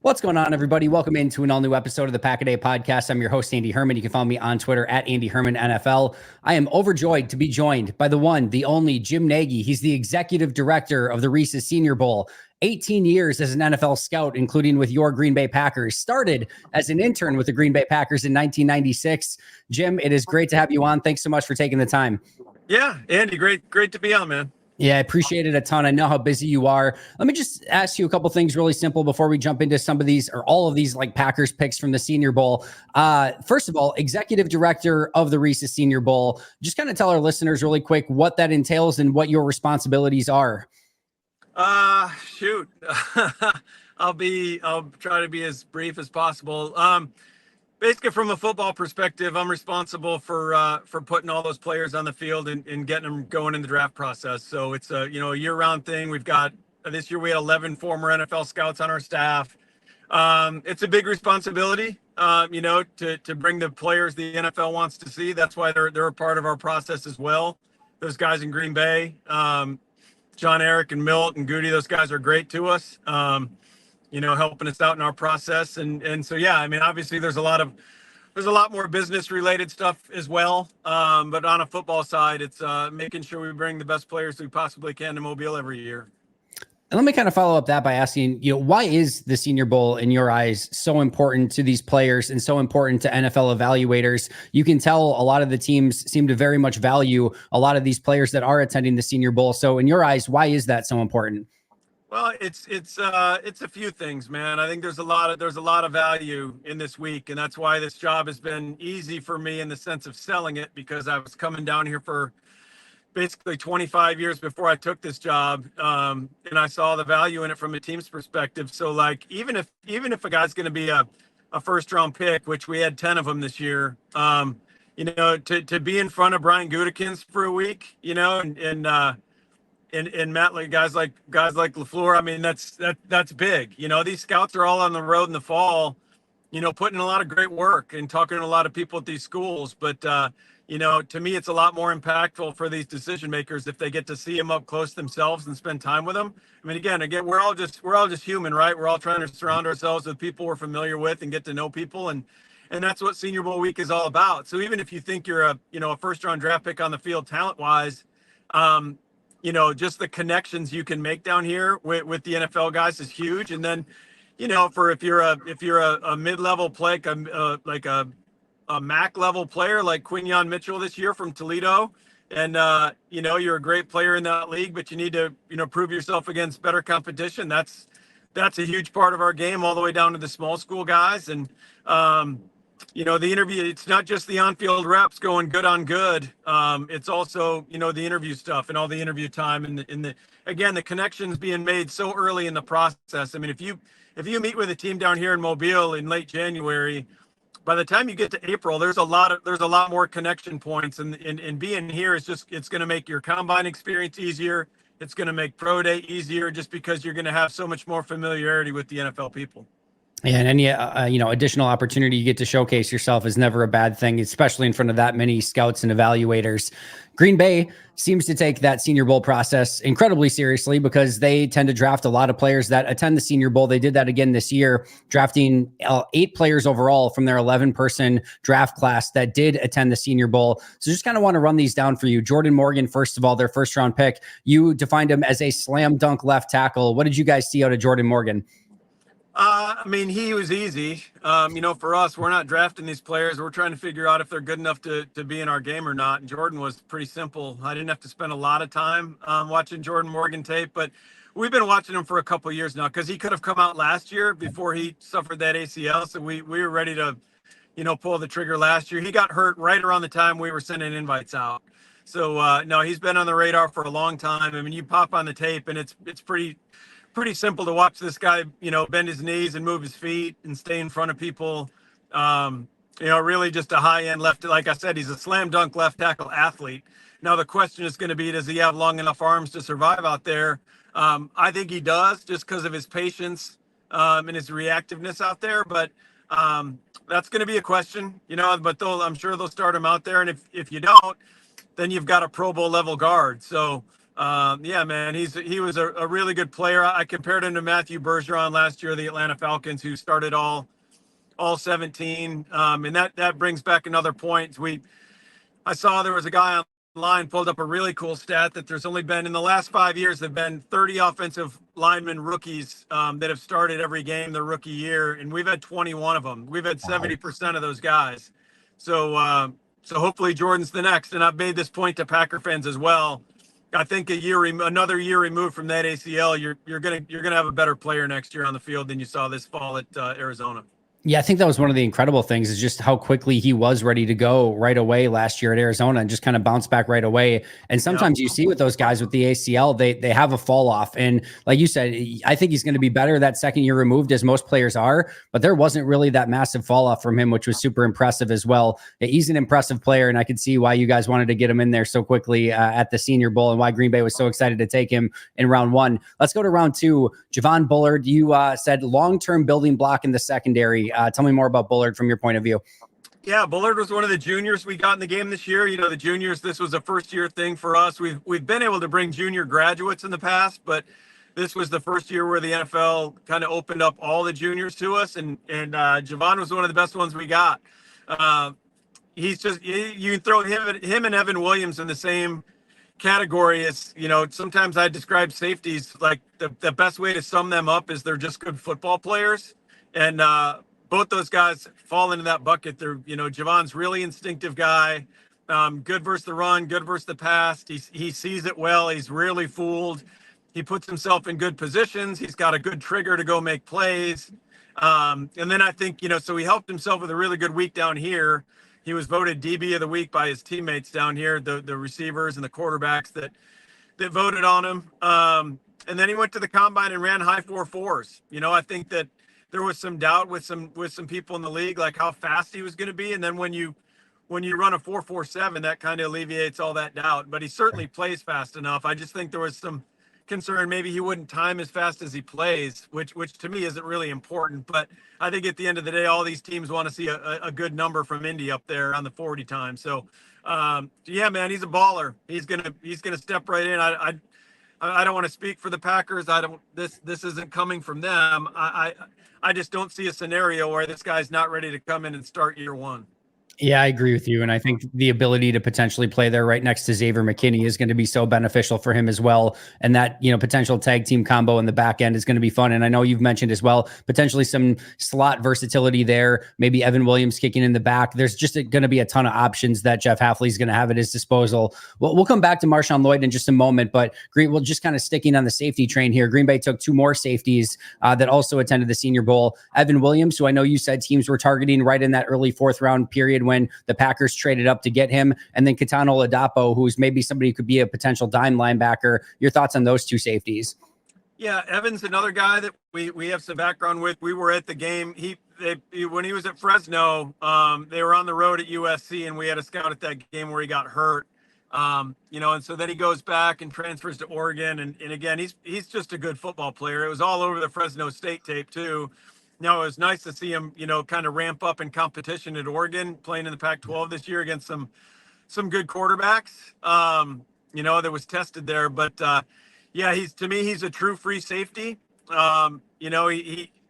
What's going on, everybody? Welcome into an all-new episode of the Pack-A-Day Podcast. I'm your host, Andy Herman. You can follow me on Twitter at Andy Herman NFL. I am overjoyed to be joined by the one, the only Jim Nagy. He's the executive director of the Reese's Senior Bowl. 18 years as an NFL scout, including with your Green Bay Packers. Started as an intern with the Green Bay Packers in 1996. Jim, it is great to have you on. Thanks so much for taking the time. Yeah, Andy, great to be on, man. Yeah, I appreciate it a ton. I know how busy you are. Let me just ask you a couple things really simple before we jump into some of these or all of these like Packers picks from the Senior Bowl. First of all, executive director of the Reese's Senior Bowl. Just kind of tell our listeners really quick what that entails and what your responsibilities are. Shoot. I'll try to be as brief as possible. Basically, from a football perspective, I'm responsible for putting all those players on the field and getting them going in the draft process. So it's a year-round thing. We've got this year we had 11 former NFL scouts on our staff. It's a big responsibility, to bring the players the NFL wants to see. That's why they're a part of our process as well. Those guys in Green Bay, John, Eric, and Milt and Goody, those guys are great to us. Helping us out in our process. And so, yeah, I mean, obviously there's a lot more business related stuff as well. But on a football side, it's making sure we bring the best players we possibly can to Mobile every year. And let me kind of follow up that by asking, why is the Senior Bowl in your eyes so important to these players and so important to NFL evaluators? You can tell a lot of the teams seem to very much value a lot of these players that are attending the Senior Bowl. So in your eyes, why is that so important? Well, it's a few things, man. I think there's a lot of value in this week, and that's why this job has been easy for me in the sense of selling it, because I was coming down here for basically 25 years before I took this job, and I saw the value in it from a team's perspective. So, like, even if a guy's going to be a first round pick, which we had 10 of them this year, to be in front of Brian Gutekunst for a week, and Matt, like guys like LaFleur, I mean, that's big. These scouts are all on the road in the fall, putting in a lot of great work and talking to a lot of people at these schools. But, to me, it's a lot more impactful for these decision makers if they get to see them up close themselves and spend time with them. I mean, again, we're all just human, right? We're all trying to surround ourselves with people we're familiar with and get to know people. And that's what Senior Bowl week is all about. So even if you think you're a first round draft pick on the field talent wise, just the connections you can make down here with the NFL guys is huge. And then, if you're a mid-level play, like a MAC level player like Quinyon Mitchell this year from Toledo, and you're a great player in that league, but you need to prove yourself against better competition. That's a huge part of our game, all the way down to the small school guys. And the interview, it's not just the on-field reps going good on good. It's also, the interview stuff and all the interview time and the connections being made so early in the process. I mean, if you meet with a team down here in Mobile in late January, by the time you get to April, there's a lot more connection points, and being here is it's going to make your combine experience easier. It's going to make pro day easier, just because you're going to have so much more familiarity with the NFL people. Yeah, and any additional opportunity you get to showcase yourself is never a bad thing, especially in front of that many scouts and evaluators. Green Bay seems to take that Senior Bowl process incredibly seriously, because they tend to draft a lot of players that attend the Senior Bowl. They did that again this year, drafting 8 players overall from their 11-person draft class that did attend the Senior Bowl. So just kind of want to run these down for you. Jordan Morgan, first of all, their first-round pick. You defined him as a slam dunk left tackle. What did you guys see out of Jordan Morgan? I mean, he was easy. For us, we're not drafting these players. We're trying to figure out if they're good enough to be in our game or not. And Jordan was pretty simple. I didn't have to spend a lot of time watching Jordan Morgan tape, but we've been watching him for a couple of years now, because he could have come out last year before he suffered that ACL. So we were ready to, pull the trigger last year. He got hurt right around the time we were sending invites out. So, no, he's been on the radar for a long time. I mean, you pop on the tape and it's pretty simple to watch this guy, bend his knees and move his feet and stay in front of people. Really just a high-end left. Like I said, he's a slam dunk left tackle athlete. Now the question is going to be, does he have long enough arms to survive out there? I think he does, just because of his patience and his reactiveness out there. But that's going to be a question, but I'm sure they'll start him out there. And if you don't, then you've got a Pro Bowl level guard. So Yeah, man, he was a really good player. I compared him to Matthew Bergeron last year, the Atlanta Falcons, who started all 17. And that brings back another point. I saw there was a guy online pulled up a really cool stat that there's only been in the last 5 years, there've been 30 offensive linemen rookies that have started every game their rookie year, and we've had 21 of them. We've had 70% of those guys. So hopefully Jordan's the next. And I've made this point to Packer fans as well. I think another year removed from that ACL, you're gonna have a better player next year on the field than you saw this fall at Arizona. Yeah, I think that was one of the incredible things is just how quickly he was ready to go right away last year at Arizona and just kind of bounce back right away. And sometimes you see with those guys with the ACL, they have a fall off. And like you said, I think he's going to be better that second year removed, as most players are, but there wasn't really that massive fall off from him, which was super impressive as well. He's an impressive player, and I could see why you guys wanted to get him in there so quickly at the Senior Bowl and why Green Bay was so excited to take him in round one. Let's go to round two. Javon Bullard, you said long-term building block in the secondary. Tell me more about Bullard from your point of view. Yeah, Bullard was one of the juniors we got in the game this year. You know, the juniors, this was a first-year thing for us. We've been able to bring junior graduates in the past, but this was the first year where the NFL kind of opened up all the juniors to us, and Javon was one of the best ones we got. He's just, you can throw him and Evan Williams in the same category. As you know, sometimes I describe safeties like the best way to sum them up is they're just good football players, and both those guys fall into that bucket. They're, you know, Javon's really instinctive guy, good versus the run, good versus the pass. He sees it well. He's really fooled. He puts himself in good positions. He's got a good trigger to go make plays. And then I think, you know, so he helped himself with a really good week down here. He was voted DB of the week by his teammates down here, the receivers and the quarterbacks that voted on him. And then he went to the combine and ran high 4.4s. You know, I think that there was some doubt with some people in the league, like how fast he was going to be. And then when you run a 4.47, that kind of alleviates all that doubt. But he certainly plays fast enough. I just think there was some concern maybe he wouldn't time as fast as he plays, which to me isn't really important. But I think at the end of the day, all these teams want to see a good number from Indy up there on the 40 time. So yeah, man, he's a baller. He's gonna step right in. I don't want to speak for the Packers. This isn't coming from them. I just don't see a scenario where this guy's not ready to come in and start year one. Yeah, I agree with you. And I think the ability to potentially play there right next to Xavier McKinney is going to be so beneficial for him as well. And that, you know, potential tag team combo in the back end is going to be fun. And I know you've mentioned as well, potentially some slot versatility there, maybe Evan Williams kicking in the back. There's just going to be a ton of options that Jeff Hafley is going to have at his disposal. We'll come back to Marshon Lloyd in just a moment, but we'll just kind of sticking on the safety train here. Green Bay took two more safeties that also attended the Senior Bowl. Evan Williams, who I know you said teams were targeting right in that early fourth round period when the Packers traded up to get him, and then Katano Ladapo, who's maybe somebody who could be a potential dime linebacker. Your thoughts on those two safeties? Yeah, Evan's another guy that we have some background with. We were at the game. When he was at Fresno, they were on the road at USC, and we had a scout at that game where he got hurt. You know, and so then he goes back and transfers to Oregon, and again, he's just a good football player. It was all over the Fresno State tape too. No, it was nice to see him, you know, kind of ramp up in competition at Oregon, playing in the Pac-12 this year against some good quarterbacks, you know, that was tested there. But yeah, to me, he's a true free safety. You know,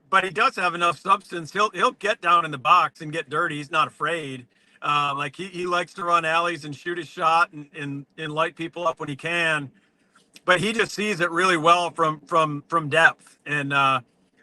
but he does have enough substance. He'll get down in the box and get dirty. He's not afraid. Like he likes to run alleys and shoot his shot and light people up when he can. But he just sees it really well from depth. And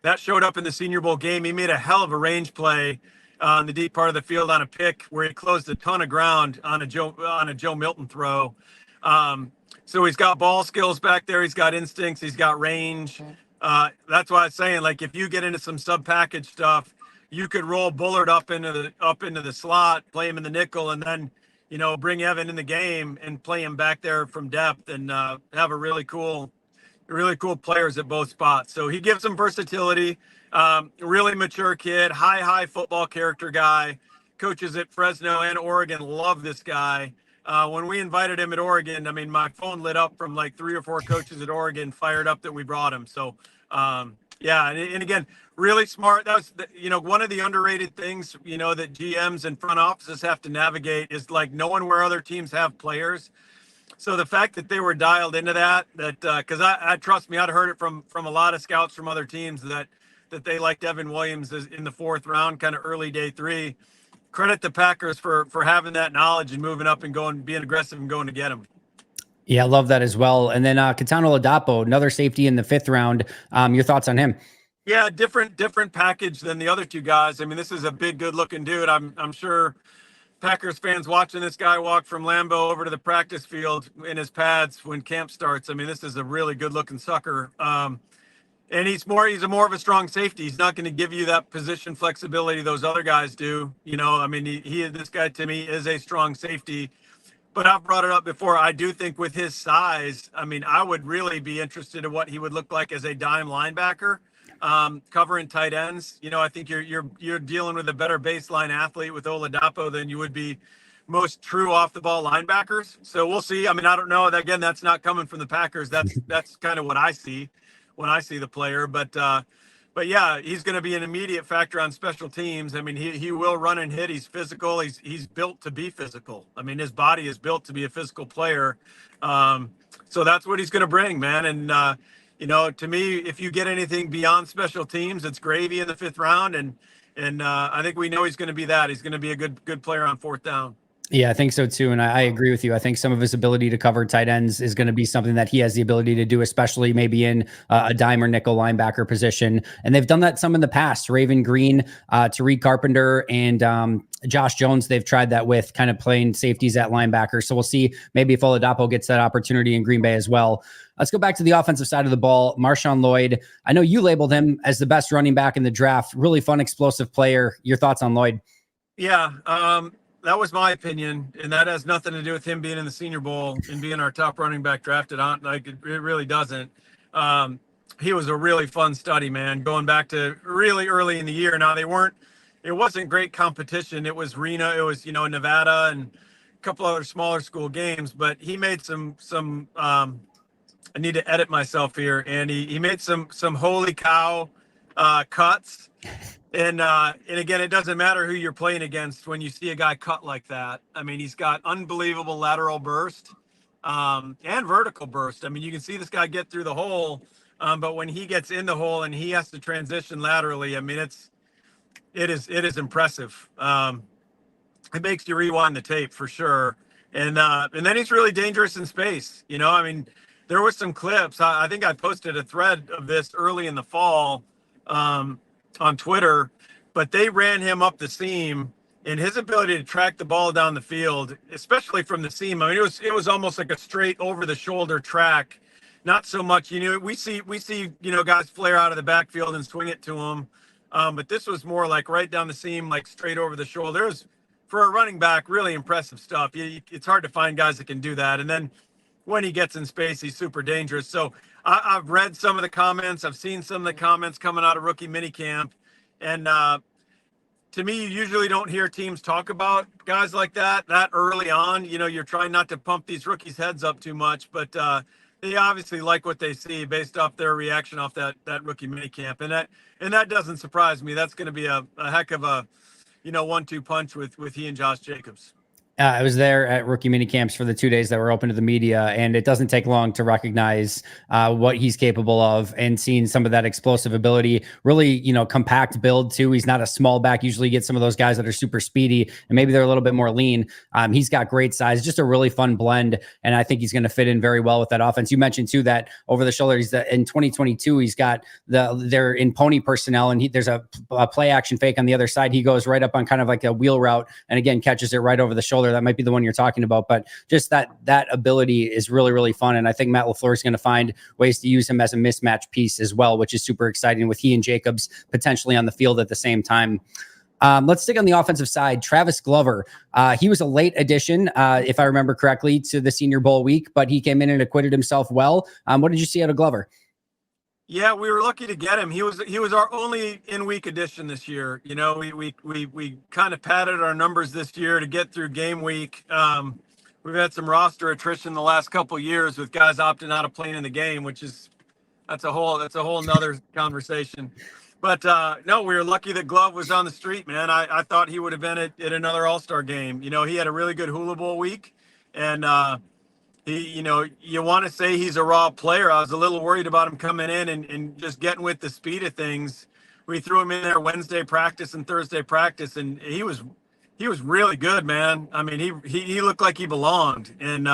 that showed up in the Senior Bowl game. He made a hell of a range play on the deep part of the field on a pick where he closed a ton of ground on a Joe Milton throw. So he's got ball skills back there. He's got instincts. He's got range. That's why I'm saying, like, if you get into some sub package stuff, you could roll Bullard up into the slot, play him in the nickel, and then, you know, bring Evan in the game and play him back there from depth and have a really cool players at both spots. So he gives them versatility, really mature kid, high football character guy. Coaches at Fresno and Oregon love this guy. When we invited him at Oregon, I mean, my phone lit up from like 3 or 4 coaches at Oregon fired up that we brought him. So, yeah. And again, really smart. That was, you know, one of the underrated things, you know, that GMs and front offices have to navigate is like knowing where other teams have players. So the fact that they were dialed into that because I trust me, I'd heard it from a lot of scouts from other teams that they liked Evan Williams in the fourth round, kind of early day 3. Credit the Packers for having that knowledge and moving up and being aggressive and going to get him. Yeah, I love that as well. And then Katano Ladapo, another safety in the 5th round. Your thoughts on him? Yeah, different package than the other two guys. I mean, this is a big, good-looking dude. I'm sure Packers fans watching this guy walk from Lambeau over to the practice field in his pads when camp starts. I mean, this is a really good-looking sucker. And he's more of a strong safety. He's not going to give you that position flexibility those other guys do. You know, I mean, this guy to me is a strong safety. But I've brought it up before. I do think with his size, I mean, I would really be interested in what he would look like as a dime linebacker, covering tight ends. You know, I think you're dealing with a better baseline athlete with Oladapo than you would be most true off the ball linebackers. So we'll see. I mean, I don't know. Again, that's not coming from the Packers. That's kind of what I see when I see the player. But yeah, he's going to be an immediate factor on special teams. I mean, he will run and hit. He's physical. He's built to be physical. I mean, his body is built to be a physical player. So that's what he's going to bring, man. And you know, to me, if you get anything beyond special teams, it's gravy in the 5th round. And I think we know he's going to be that. He's going to be a good player on 4th down. Yeah, I think so too. And I agree with you. I think some of his ability to cover tight ends is going to be something that he has the ability to do, especially maybe in a dime or nickel linebacker position. And they've done that some in the past. Raven Green, Tariq Carpenter, and Josh Jones, they've tried that with kind of playing safeties at linebacker. So we'll see maybe if Oladapo gets that opportunity in Green Bay as well. Let's go back to the offensive side of the ball. Marshon Lloyd, I know you labeled him as the best running back in the draft. Really fun, explosive player. Your thoughts on Lloyd? Yeah, that was my opinion, and that has nothing to do with him being in the Senior Bowl and being our top running back drafted on. Like it really doesn't. He was a really fun study, man. Going back to really early in the year. Now it wasn't great competition. It was Reno, it was Nevada, and a couple other smaller school games. But he made some. I need to edit myself here, and he made some holy cow cuts. And again, it doesn't matter who you're playing against when you see a guy cut like that. I mean, he's got unbelievable lateral burst and vertical burst. I mean, you can see this guy get through the hole, but when he gets in the hole and he has to transition laterally, I mean, it is impressive. It makes you rewind the tape for sure. And then he's really dangerous in space. You know, I mean, there was some clips. I think I posted a thread of this early in the fall on Twitter, but they ran him up the seam, and his ability to track the ball down the field, especially from the seam. I mean, it was almost like a straight over the shoulder track. Not so much, we see, guys flare out of the backfield and swing it to him. But this was more like right down the seam, like straight over the shoulder. It was, for a running back, really impressive stuff. It's hard to find guys that can do that. And then when he gets in space, he's super dangerous. So I've read some of the comments. I've seen some of the comments coming out of rookie minicamp. And to me, you usually don't hear teams talk about guys like that early on. You're trying not to pump these rookies' heads up too much, but they obviously like what they see based off their reaction off that rookie minicamp. And that doesn't surprise me. That's going to be a heck of a 1-2 punch with he and Josh Jacobs. I was there at rookie mini camps for the 2 days that were open to the media, and it doesn't take long to recognize what he's capable of, and seeing some of that explosive ability, really, compact build too. He's not a small back. Usually you get some of those guys that are super speedy and maybe they're a little bit more lean. He's got great size, just a really fun blend. And I think he's going to fit in very well with that offense. You mentioned too, that over the shoulder, in 2022, he's got they're in pony personnel, and there's a play action fake on the other side. He goes right up on kind of like a wheel route, and again, catches it right over the shoulder. That might be the one you're talking about, but just that ability is really, really fun. And I think Matt LaFleur is going to find ways to use him as a mismatch piece as well, which is super exciting with he and Jacobs potentially on the field at the same time. Let's stick on the offensive side. Travis Glover. He was a late addition, if I remember correctly, to the Senior Bowl week, but he came in and acquitted himself well. What did you see out of Glover? Yeah, we were lucky to get him. He was our only in-week addition this year. We kind of padded our numbers this year to get through game week. We've had some roster attrition the last couple of years with guys opting out of playing in the game, that's a whole nother conversation. But no, we were lucky that Glove was on the street, man. I thought he would have been at another All-Star game. He had a really good Hula Bowl week, and You want to say he's a raw player. I was a little worried about him coming in and just getting with the speed of things. We threw him in there Wednesday practice and Thursday practice, and he was really good, man. I mean, he looked like he belonged, and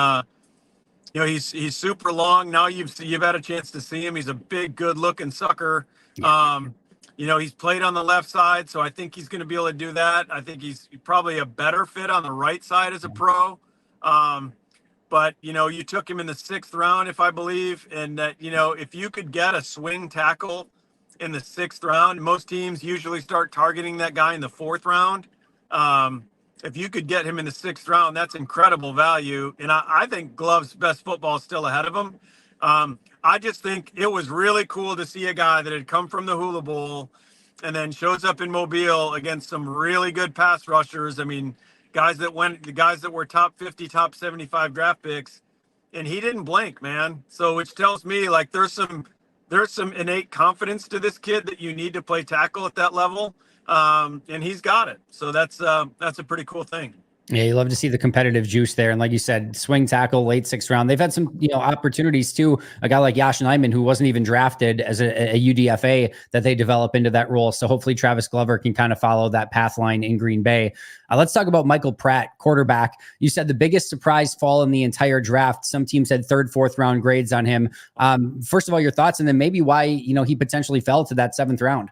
he's super long. Now you've had a chance to see him. He's a big, good looking sucker. He's played on the left side, so I think he's going to be able to do that. I think he's probably a better fit on the right side as a pro. But you took him in the 6th round, if I believe, and that if you could get a swing tackle in the 6th round, most teams usually start targeting that guy in the 4th round. If you could get him in the 6th round, that's incredible value. And I think Glove's best football is still ahead of him. I just think it was really cool to see a guy that had come from the Hula Bowl and then shows up in Mobile against some really good pass rushers. I mean, the guys that were top 50, top 75 draft picks, and he didn't blink, man. So which tells me like there's some innate confidence to this kid that you need to play tackle at that level. And he's got it. So that's a pretty cool thing. Yeah, you love to see the competitive juice there. And like you said, swing tackle, late 6th round. They've had some, opportunities too. A guy like Yash Nyman, who wasn't even drafted as a UDFA, that they develop into that role. So hopefully Travis Glover can kind of follow that path line in Green Bay. Let's talk about Michael Pratt, quarterback. You said the biggest surprise fall in the entire draft. Some teams had 3rd, 4th round grades on him. First of all, your thoughts, and then maybe why, he potentially fell to that 7th round.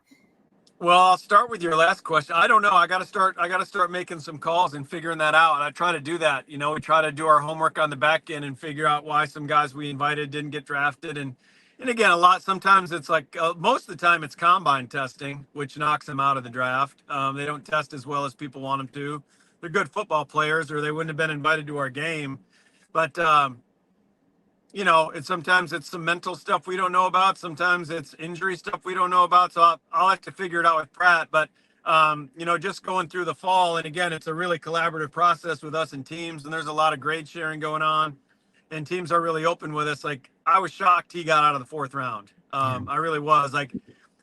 Well, I'll start with your last question. I don't know. I got to start making some calls and figuring that out. And I try to do that. We try to do our homework on the back end and figure out why some guys we invited didn't get drafted. And again, sometimes it's like most of the time it's combine testing, which knocks them out of the draft. They don't test as well as people want them to. They're good football players, or they wouldn't have been invited to our game. But and sometimes it's some mental stuff we don't know about. Sometimes it's injury stuff we don't know about. So I'll have to figure it out with Pratt. But, just going through the fall, and again, it's a really collaborative process with us and teams, and there's a lot of grade sharing going on, and teams are really open with us. Like, I was shocked he got out of the 4th round. I really was. Like,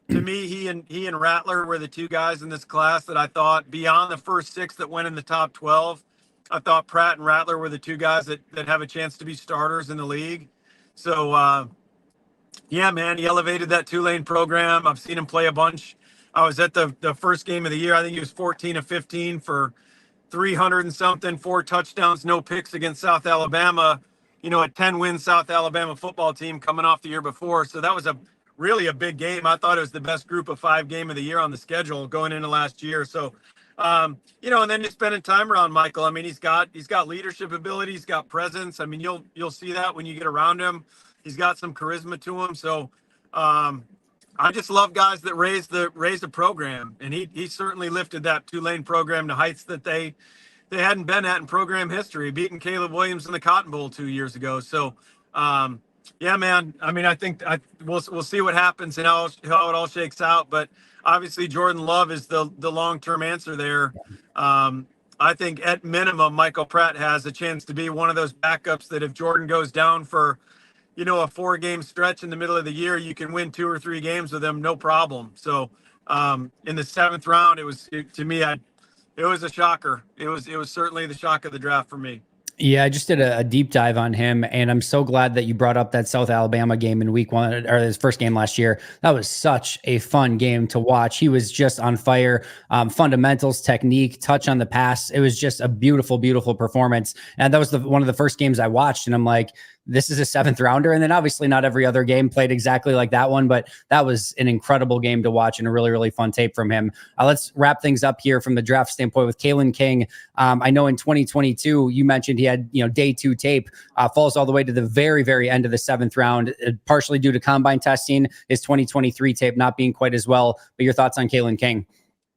to me, he and Rattler were the 2 guys in this class that I thought, beyond the first 6 that went in the top 12, I thought Pratt and Rattler were the 2 guys that have a chance to be starters in the league. So, yeah, man, he elevated that Tulane program. I've seen him play a bunch. I was at the first game of the year. I think he was 14 of 15 for 300 and something, 4 touchdowns, no picks against South Alabama, a 10-win South Alabama football team coming off the year before. So that was really a big game. I thought it was the best group of 5 game of the year on the schedule going into last year. So, and then just spending time around Michael. I mean, he's got leadership ability. He's got presence. I mean, you'll see that when you get around him. He's got some charisma to him. So, I just love guys that raise the program, and he certainly lifted that Tulane program to heights that they hadn't been at in program history, beating Caleb Williams in the Cotton Bowl 2 years ago. So, yeah, man. I mean, I think we'll see what happens and how it all shakes out. But obviously, Jordan Love is the long-term answer there. I think at minimum, Michael Pratt has a chance to be one of those backups that if Jordan goes down for, a 4-game stretch in the middle of the year, you can win 2 or 3 games with him, no problem. So in the 7th round, it was a shocker. It was certainly the shock of the draft for me. Yeah, I just did a deep dive on him, and I'm so glad that you brought up that South Alabama game in week 1, or his first game last year. That was such a fun game to watch. He was just on fire. Fundamentals, technique, touch on the pass. It was just a beautiful, beautiful performance. And that was one of the first games I watched, and I'm like, this is a 7th rounder. And then obviously not every other game played exactly like that one, but that was an incredible game to watch and a really, really fun tape from him. Let's wrap things up here from the draft standpoint with Kaylin King. I know in 2022, you mentioned he had, day 2 tape, falls all the way to the very, very end of the 7th round, partially due to combine testing, his 2023 tape not being quite as well. But your thoughts on Kaylin King?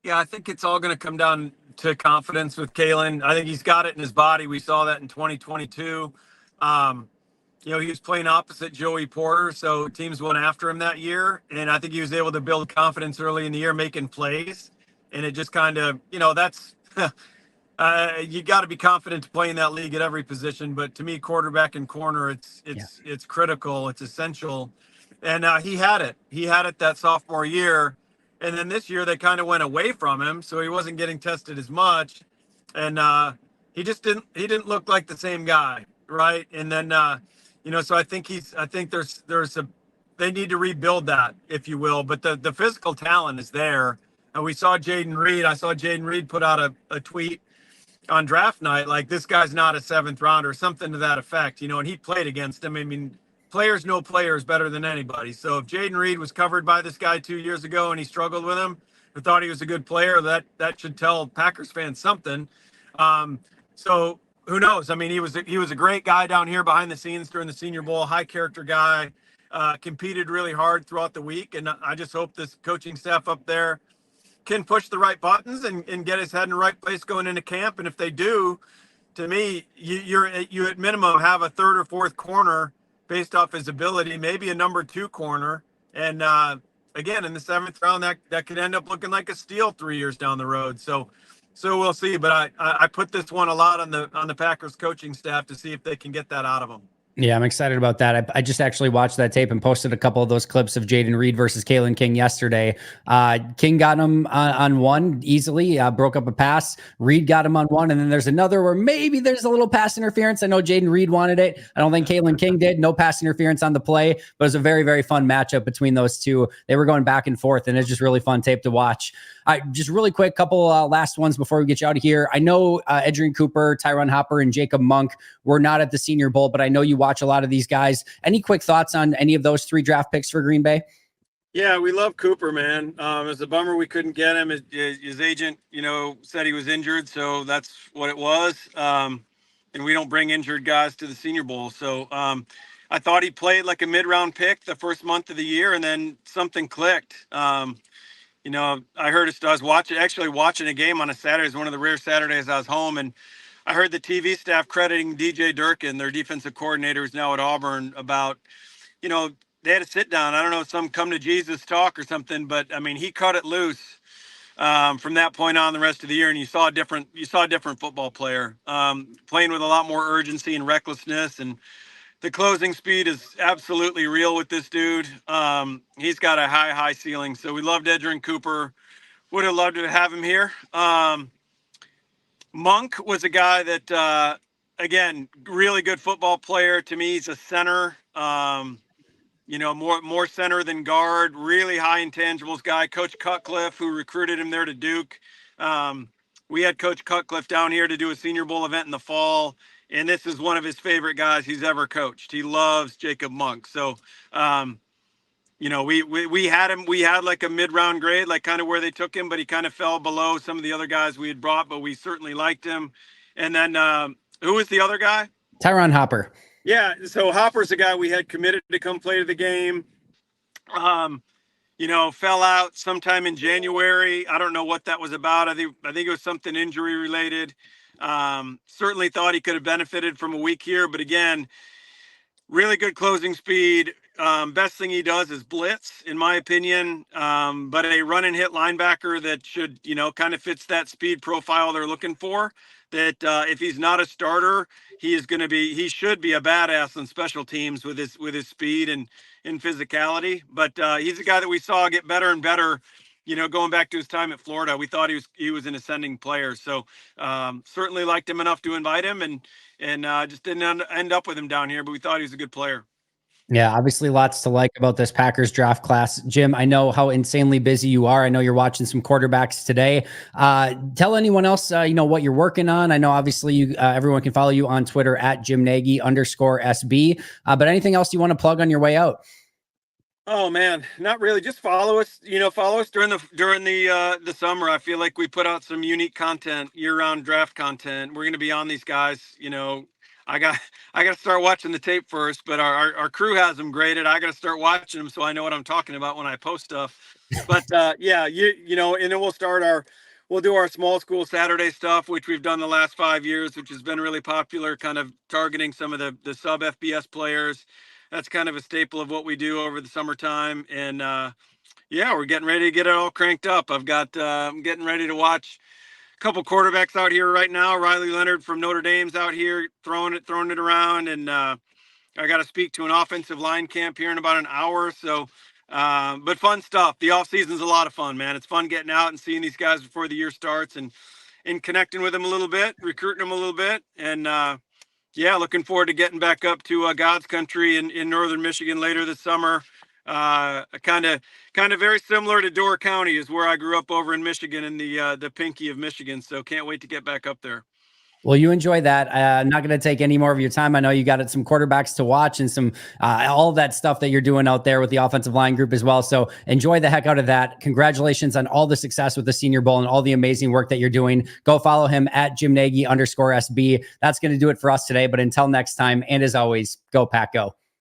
Yeah, I think it's all going to come down to confidence with Kaylin. I think he's got it in his body. We saw that in 2022. He was playing opposite Joey Porter, so teams went after him that year. And I think he was able to build confidence early in the year, making plays. And it just kind of, that's you got to be confident to play in that league at every position. But to me, quarterback and corner, it's critical. It's essential. And he had it. He had it that sophomore year. And then this year they kind of went away from him, so he wasn't getting tested as much. And he didn't look like the same guy. right? And then so I think they need to rebuild that, if you will. But the physical talent is there. And we saw Jaden Reed. I saw Jaden Reed put out a tweet on draft night, like, this guy's not a 7th rounder, something to that effect, and he played against him. I mean, players know players better than anybody. So if Jaden Reed was covered by this guy 2 years ago and he struggled with him, or thought he was a good player, that should tell Packers fans something. So who knows? I mean, he was a great guy down here behind the scenes during the Senior Bowl, high character guy, competed really hard throughout the week. And I just hope this coaching staff up there can push the right buttons and get his head in the right place going into camp. And if they do, to me, you at minimum have a 3rd or 4th corner based off his ability, maybe a number 2 corner. And again, in the 7th round, that could end up looking like a steal 3 years down the road. So we'll see. But I put this one a lot on the Packers coaching staff to see if they can get that out of them. Yeah, I'm excited about that. I just actually watched that tape and posted a couple of those clips of Jaden Reed versus Kaylin King yesterday. King got him on one easily, broke up a pass. Reed got him on one, and then there's another where maybe there's a little pass interference. I know Jaden Reed wanted it. I don't think Kaylin King did. No pass interference on the play, but it was a very, very fun matchup between those two. They were going back and forth, and it's just really fun tape to watch. Just really quick, couple last ones before we get you out of here. I know Edgerrin Cooper, Tyron Hopper, and Jacob Monk were not at the Senior Bowl, but I know you watch a lot of these guys. Any quick thoughts on any of those 3 draft picks for Green Bay? Yeah, we love Cooper, man. It's a bummer we couldn't get him. His agent, said he was injured, so that's what it was. And we don't bring injured guys to the Senior Bowl. So I thought he played like a mid-round pick the first month of the year, and then something clicked. I heard I was watching a game on a Saturday. It was one of the rare Saturdays I was home, and I heard the TV staff crediting DJ Durkin, their defensive coordinator who's now at Auburn, about, they had to sit down. I don't know, some come to Jesus talk or something, but I mean, he cut it loose from that point on the rest of the year, and you saw a different football player playing with a lot more urgency and recklessness, and the closing speed is absolutely real with this dude. He's got a high ceiling. So we loved Edgerrin Cooper. Would have loved to have him here. Monk was a guy that, again, really good football player. To me, he's a center, more center than guard, really high intangibles guy. Coach Cutcliffe, who recruited him there to Duke. We had Coach Cutcliffe down here to do a Senior Bowl event in the fall. And this is one of his favorite guys he's ever coached. He loves Jacob Monk. So, we had him. We had like a mid-round grade, like kind of where they took him, but he kind of fell below some of the other guys we had brought, but we certainly liked him. And then who was the other guy? Tyron Hopper. Yeah, so Hopper's a guy we had committed to come play the game. Fell out sometime in January. I don't know what that was about. I think it was something injury related. Certainly thought he could have benefited from a week here, but again, really good closing speed. Best thing he does is blitz, in my opinion. But a run and hit linebacker that should, kind of fits that speed profile they're looking for. That if he's not a starter, he should be a badass on special teams with his speed and physicality. But he's a guy that we saw get better and better. Going back to his time at Florida, we thought he was an ascending player. So certainly liked him enough to invite him, and just didn't end up with him down here. But we thought he was a good player. Yeah, obviously lots to like about this Packers draft class. Jim, I know how insanely busy you are. I know you're watching some quarterbacks today. Tell anyone else, what you're working on. I know obviously everyone can follow you on Twitter at @JimNagy_SB. But anything else you want to plug on your way out? Oh man, not really. Just follow us. Follow us during the summer. I feel like we put out some unique content, year-round draft content. We're going to be on these guys. I got to start watching the tape first, but our crew has them graded. I got to start watching them so I know what I'm talking about when I post stuff. But and then we'll do our small school Saturday stuff, which we've done the last 5 years, which has been really popular, kind of targeting some of the sub FBS players. That's kind of a staple of what we do over the summertime. And we're getting ready to get it all cranked up. I'm getting ready to watch couple quarterbacks out here right now. Riley Leonard from Notre Dame's out here throwing it around, and I got to speak to an offensive line camp here in about an hour. So, but fun stuff. The off season's a lot of fun, man. It's fun getting out and seeing these guys before the year starts and connecting with them a little bit, recruiting them a little bit, and Yeah, looking forward to getting back up to God's country in northern Michigan later this summer. Kind of very similar to Door County is where I grew up over in Michigan in the Pinky of Michigan. So can't wait to get back up there. Well, you enjoy that. I'm not going to take any more of your time. I know you got some quarterbacks to watch and some all of that stuff that you're doing out there with the offensive line group as well. So enjoy the heck out of that. Congratulations on all the success with the Senior Bowl and all the amazing work that you're doing. Go follow him at Jim Nagy _SB. That's going to do it for us today. But until next time, and as always, go Pack Go.